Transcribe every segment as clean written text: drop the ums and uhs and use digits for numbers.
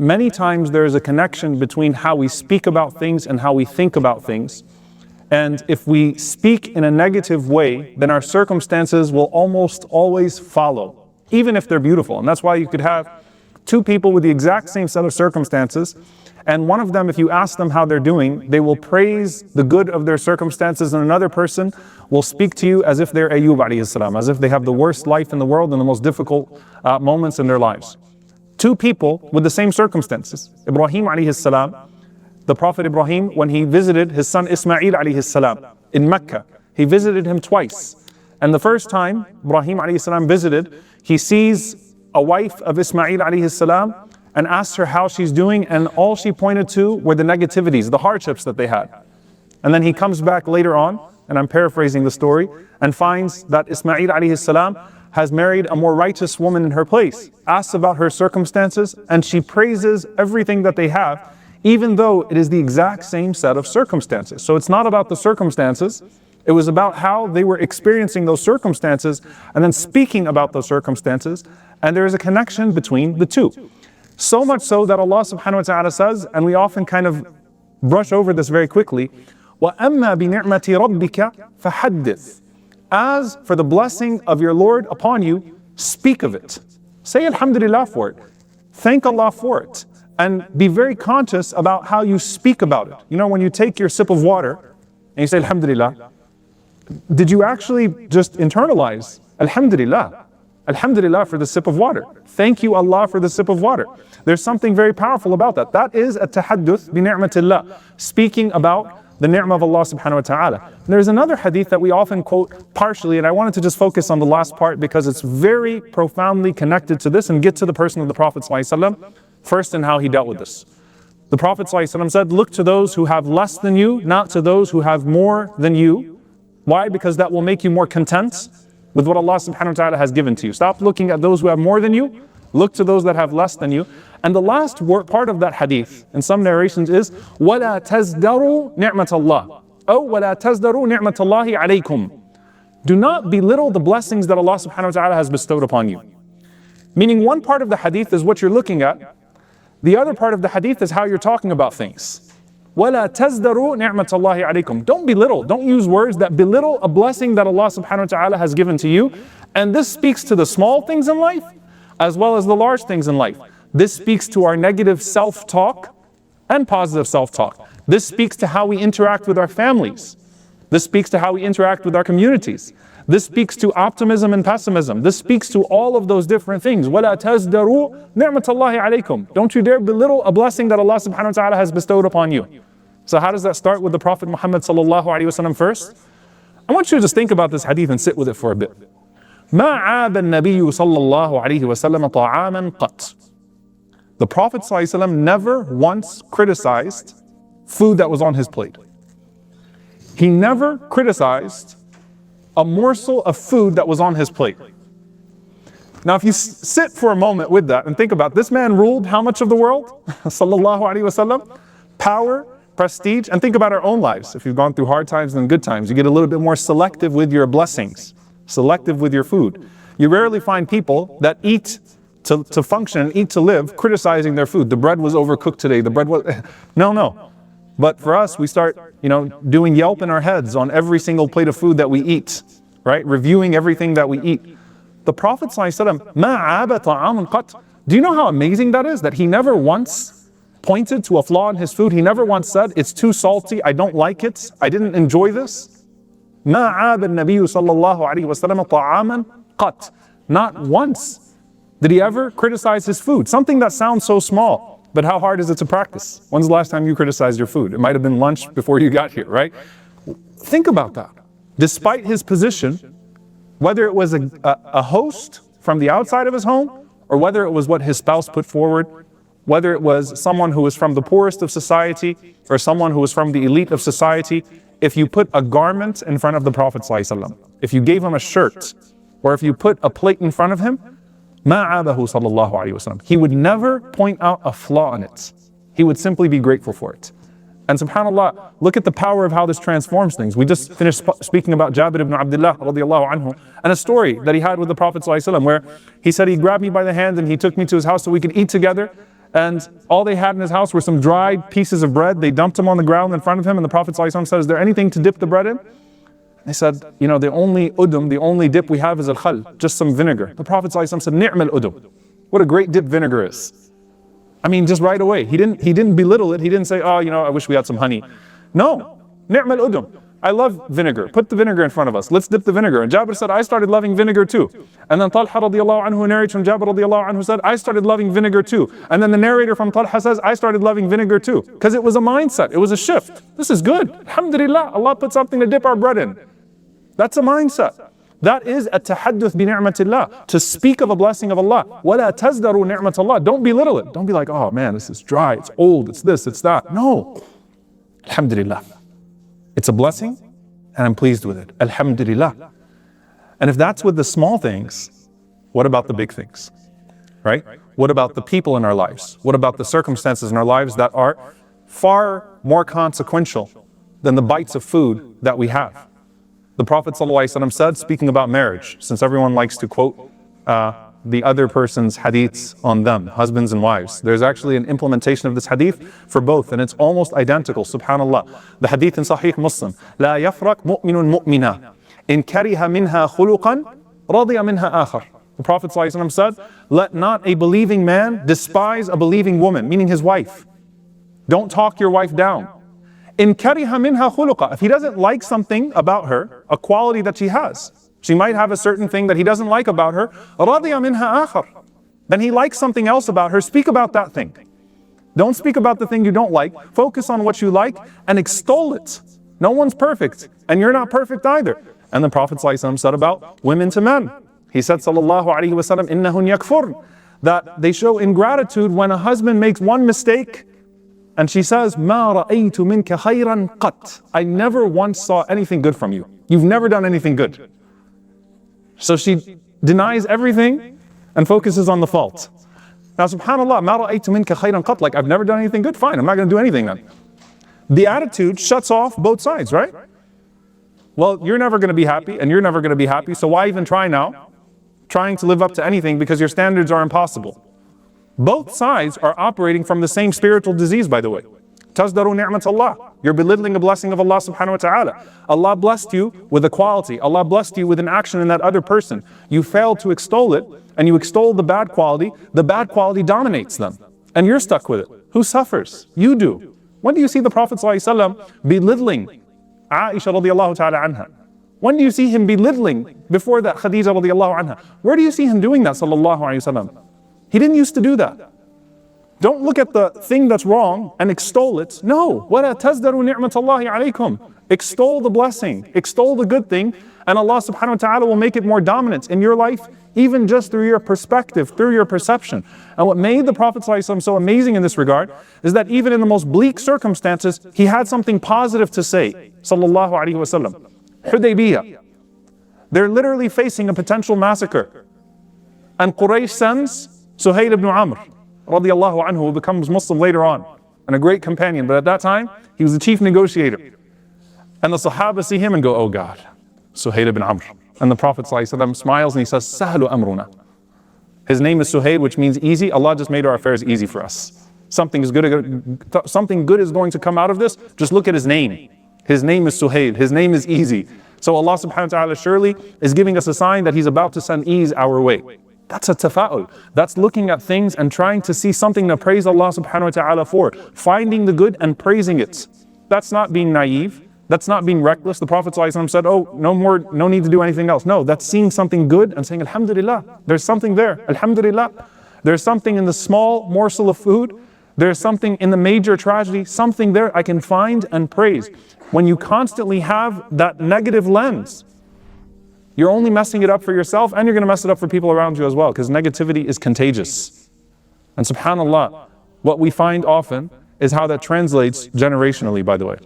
many times there is a connection between how we speak about things and how we think about things. And if we speak in a negative way, then our circumstances will almost always follow, even if they're beautiful. And that's why you could have two people with the exact same set of circumstances, and one of them, if you ask them how they're doing, they will praise the good of their circumstances, and another person will speak to you as if they're Ayyub alayhi salam, as if they have the worst life in the world and the most difficult moments in their lives. Two people with the same circumstances. Ibrahim alayhi salam, the Prophet Ibrahim, when he visited his son Ismail alayhi salam in Mecca, he visited him twice. And the first time Ibrahim alayhi salam visited, he sees a wife of Ismail alayhi salam and asked her how she's doing, and all she pointed to were the negativities, the hardships that they had. And then he comes back later on, and I'm paraphrasing the story, and finds that Ismail alayhi salam has married a more righteous woman in her place, asks about her circumstances, and she praises everything that they have, even though it is the exact same set of circumstances. So it's not about the circumstances, it was about how they were experiencing those circumstances and then speaking about those circumstances, and there is a connection between the two. So much so that Allah subhanahu wa ta'ala says, and we often kind of brush over this very quickly, وَأَمَّا بِنِعْمَةِ رَبِّكَ فَحَدِّثْ. As for the blessing of your Lord upon you, speak of it. Say Alhamdulillah for it. Thank Allah for it. And be very conscious about how you speak about it. You know, when you take your sip of water and you say Alhamdulillah, did you actually just internalize Alhamdulillah? Alhamdulillah for the sip of water. Thank you Allah for the sip of water. There's something very powerful about that. That is a tahadduth bi ni'matillah, speaking about the ni'mah of Allah subhanahu wa ta'ala. There's another hadith that we often quote partially, and I wanted to just focus on the last part because it's very profoundly connected to this and get to the person of the Prophet ﷺ first and how he dealt with this. The Prophet ﷺ said, look to those who have less than you, not to those who have more than you. Why? Because that will make you more content with what Allah subhanahu wa ta'ala has given to you. Stop looking at those who have more than you, look to those that have less than you. And the last part of that hadith, in some narrations is, وَلَا تَزْدَرُوا نِعْمَةَ اللَّهِ أو وَلَا تَزْدَرُوا نِعْمَةَ اللَّهِ عَلَيْكُمْ. Do not belittle the blessings that Allah subhanahu wa ta'ala has bestowed upon you. Meaning one part of the hadith is what you're looking at, the other part of the hadith is how you're talking about things. وَلَا تَزْدَرُوا نِعْمَةَ اللَّهِ عَلَيْكُمْ. Don't belittle, don't use words that belittle a blessing that Allah subhanahu wa ta'ala has given to you. And this speaks to the small things in life as well as the large things in life. This speaks to our negative self-talk and positive self-talk. This speaks to how we interact with our families. This speaks to how we interact with our communities. This speaks to optimism and pessimism. This speaks to all of those different things. وَلَا تَزْدَرُوا نِعْمَةَ اللَّهِ عَلَيْكُمْ. Don't you dare belittle a blessing that Allah subhanahu wa ta'ala has bestowed upon you. So how does that start with the Prophet Muhammad sallallahu alaihi wasallam first? I want you to just think about this hadith and sit with it for a bit. مَا عَابَ النَّبِيُّ صَلَّى اللَّهُ عَلَيْهِ وَسَلَّمَ طَعَامًا قَطْ. The Prophet ﷺ never once criticized food that was on his plate. He never criticized a morsel of food that was on his plate. Now if you sit for a moment with that and think about, this man ruled how much of the world? Sallallahu alaihi wasallam. Power, prestige, and think about our own lives. If you've gone through hard times and good times, you get a little bit more selective with your blessings, selective with your food. You rarely find people that eat to function and eat to live, criticizing their food. The bread was overcooked today, the bread was, no. But for us, we start, doing Yelp in our heads on every single plate of food that we eat, right? Reviewing everything that we eat. The Prophet ﷺ, مَا عَابَ طَعَامٌ قَطْ. Do you know how amazing that is? That he never once pointed to a flaw in his food. He never once said, it's too salty, I don't like it, I didn't enjoy this. مَا عَابَ النَّبِيُّ صَلَّى اللَّهُ عَلَيْهِ وَسَلَّمَ طَعَامًا قَطْ. Not once did he ever criticize his food. Something that sounds so small, but how hard is it to practice? When's the last time you criticized your food? It might have been lunch before you got here, right? Think about that. Despite his position, whether it was a host from the outside of his home, or whether it was what his spouse put forward, whether it was someone who was from the poorest of society, or someone who was from the elite of society, if you put a garment in front of the Prophet ﷺ, if you gave him a shirt, or if you put a plate in front of him, مَا عَابَهُ صَلَّى اللَّهُ عَلَيْهِ وَسَلَّمَ. He would never point out a flaw in it. He would simply be grateful for it. And subhanAllah, look at the power of how this transforms things. We just finished speaking about Jabir ibn Abdullah radiallahu anhu, and a story that he had with the Prophet ﷺ, where he said he grabbed me by the hand and he took me to his house so we could eat together. and all they had in his house were some dried pieces of bread. They dumped them on the ground in front of him, and the Prophet ﷺ said, is there anything to dip the bread in? They said, you know, the only udum, the only dip we have is al-khal, just some vinegar. The Prophet ﷺ said, ni'mal udum. What a great dip vinegar is. I mean, just right away. He didn't belittle it. He didn't say, oh, you know, I wish we had some honey. No, ni'mal udum. I love vinegar. Put the vinegar in front of us. Let's dip the vinegar. And Jabir said, I started loving vinegar too. And then Talha radiallahu anhu narrates from Jabir radiallahu anhu said, I started loving vinegar too. And then the narrator from Talha says, I started loving vinegar too. Because it was a mindset. It was a shift. This is good. Alhamdulillah. Allah put something to dip our bread in. That's a mindset. That is a tahadduth bi ni'matillah. To speak of a blessing of Allah. وَلَا تَزْدَرُوا نِعْمَةَ اللَّهِ. Don't belittle it. Don't be like, oh man, this is dry. It's old. It's this. It's that. No. Alhamdulillah. It's a blessing, and I'm pleased with it. Alhamdulillah. And if that's with the small things, what about the big things? Right? What about the people in our lives? What about the circumstances in our lives that are far more consequential than the bites of food that we have? The Prophet ﷺ said, speaking about marriage, since everyone likes to quote the other person's hadiths on them, husbands and wives. There's actually an implementation of this hadith for both, and it's almost identical, subhanallah. The hadith in Sahih Muslim, لا يفرق مؤمن مؤمنا إن كره منها خلقا رضي منها آخر. The Prophet ﷺ said, let not a believing man despise a believing woman, meaning his wife. Don't talk your wife down. إن كره منها خلقا. If he doesn't like something about her, a quality that she has, she might have a certain thing that he doesn't like about her. رَضِيَ مِنْهَا آخَرٍ. Then he likes something else about her. Speak about that thing. Don't speak about the thing you don't like. Focus on what you like and extol it. No one's perfect, and you're not perfect either. And the Prophet ﷺ said about women to men. He said, sallallahu alaihi wasallam, إِنَّهُنْ يَكْفُرْنَ. That they show ingratitude when a husband makes one mistake and she says, مَا رَأَيْتُ مِنْكَ خَيْرًا قَطْ. I never once saw anything good from you. You've never done anything good. So she denies everything and focuses on the fault. Now subhanAllah, مَا رَأَيْتُ مِنْكَ خَيْرًا قَطْ. Like, I've never done anything good, fine, I'm not going to do anything then. The attitude shuts off both sides, right? Well, you're never going to be happy and you're never going to be happy, so why even try now? Trying to live up to anything because your standards are impossible. Both sides are operating from the same spiritual disease, by the way. Tazdaru ni'mat Allah. You're belittling a blessing of Allah subhanahu wa ta'ala. Allah blessed you with a quality. Allah blessed you with an action in that other person. You fail to extol it, and you extol the bad quality. The bad quality dominates them. And you're stuck with it. Who suffers? You do. When do you see the Prophet ﷺ belittling Aisha radiallahu ta'ala anha? When do you see him belittling before that Khadija radiallahu anha? Where do you see him doing that sallallahu alayhi wa sallam? He didn't used to do that. Don't look at the thing that's wrong and extol it. No. وَلَا تَزْدَرُوا نِعْمَةَ اللَّهِ عَلَيْكُمْ. Extol the blessing, extol the good thing, and Allah subhanahu wa ta'ala will make it more dominant in your life, even just through your perspective, through your perception. And what made the Prophet ﷺ so amazing in this regard is that even in the most bleak circumstances, he had something positive to say. Sallallahu alaihi wasallam. Hudaybiyah. They're literally facing a potential massacre. And Quraysh sends Suhail ibn Amr, radiallahu anhu, who becomes Muslim later on, and a great companion, but at that time, he was the chief negotiator. And the Sahaba see him and go, oh God, Suhail ibn Amr. And the Prophet ﷺ smiles and he says, Sahlu amruna. His name is Suhail, which means easy. Allah just made our affairs easy for us. Something good is going to come out of this. Just look at his name. His name is Suhail. His name is easy. So Allah subhanahu wa ta'ala surely is giving us a sign that He's about to send ease our way. That's a tafa'ul. That's looking at things and trying to see something to praise Allah subhanahu wa ta'ala for. Finding the good and praising it. That's not being naive. That's not being reckless. The Prophet ﷺ said, oh, no need to do anything else. No, that's seeing something good and saying, Alhamdulillah, there's something there. Alhamdulillah. There's something in the small morsel of food. There's something in the major tragedy. Something there I can find and praise. When you constantly have that negative lens, you're only messing it up for yourself and you're going to mess it up for people around you as well, because negativity is contagious. And subhanAllah, what we find often is how that translates generationally, by the way.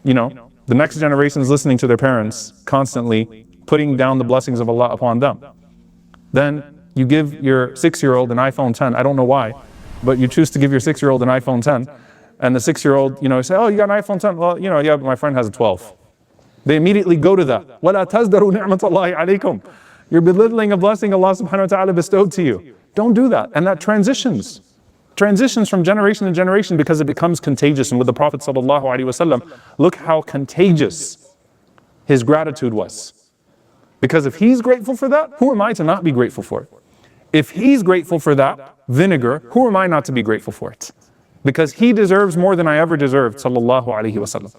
You know, the next generation is listening to their parents constantly putting down the blessings of Allah upon them. Then you give your 6-year-old an iPhone 10, I don't know why, but you choose to give your 6-year-old an iPhone 10, and the 6-year-old, say, oh, you got an iPhone 10? Well, yeah, but my friend has a 12. They immediately go to that. وَلَا تَزْدَرُوا نِعْمَةَ اللَّهِ عَلَيْكُمْ. You're belittling a blessing Allah subhanahu wa ta'ala bestowed to you. Don't do that. And that transitions. transitions from generation to generation because it becomes contagious. And with the Prophet ﷺ, look how contagious his gratitude was. Because if he's grateful for that, who am I to not be grateful for it? If he's grateful for that vinegar, who am I not to be grateful for it? Because he deserves more than I ever deserved, sallallahu alaihi wasallam.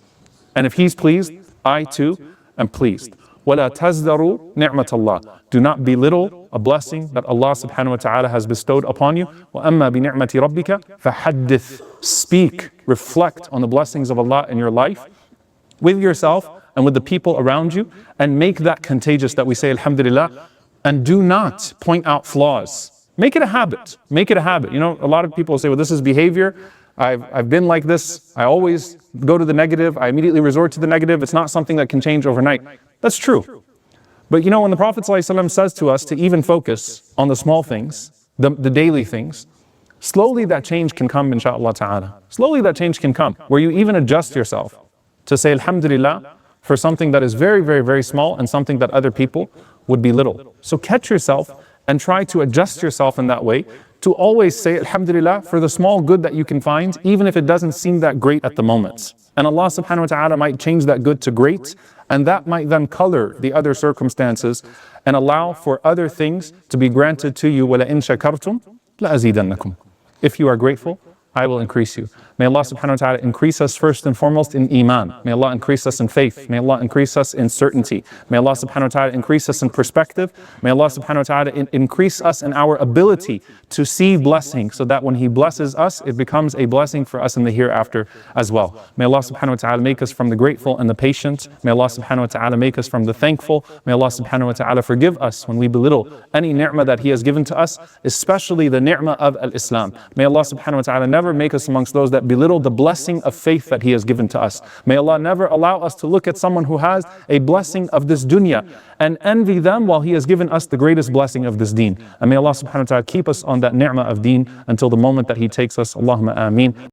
And if he's pleased, I too am pleased. وَلَا تَزْدَرُوا نِعْمَةَ اللَّهِ. Do not belittle a blessing that Allah subhanahu wa ta'ala has bestowed upon you. وَأَمَّا بِنِعْمَةِ رَبِّكَ فَحَدِّثْ. Speak, reflect on the blessings of Allah in your life, with yourself and with the people around you, and make that contagious that we say Alhamdulillah, and do not point out flaws. Make it a habit. Make it a habit. You know, a lot of people say, well, this is behavior. I've been like this. I always go to the negative. I immediately resort to the negative. It's not something that can change overnight. That's true. But you know, when the Prophet ﷺ says to us to even focus on the small things, the daily things, slowly that change can come, inshaAllah ta'ala. Slowly that change can come, where you even adjust yourself to say Alhamdulillah for something that is very, very, very small and something that other people would belittle. So catch yourself and try to adjust yourself in that way, to always say Alhamdulillah for the small good that you can find, even if it doesn't seem that great at the moment. And Allah subhanahu wa ta'ala might change that good to great, and that might then color the other circumstances and allow for other things to be granted to you. وَلَئِن شَكَرْتُمْ لَأَزِيدَنَّكُمْ. If you are grateful, I will increase you. May Allah subhanahu wa ta'ala increase us first and foremost in iman. May Allah increase us in faith. May Allah increase us in certainty. May Allah subhanahu wa ta'ala increase us in perspective. May Allah subhanahu wa ta'ala increase us in our ability to see blessing, so that when He blesses us, it becomes a blessing for us in the hereafter as well. May Allah subhanahu wa ta'ala make us from the grateful and the patient. May Allah subhanahu wa ta'ala make us from the thankful. May Allah subhanahu wa ta'ala forgive us when we belittle any ni'mah that He has given to us, especially the ni'mah of al-Islam. May Allah subhanahu wa ta'ala never make us amongst those that belittle the blessing of faith that He has given to us. May Allah never allow us to look at someone who has a blessing of this dunya and envy them while He has given us the greatest blessing of this deen. And may Allah subhanahu wa ta'ala keep us on that ni'mah of deen until the moment that He takes us. Allahumma ameen.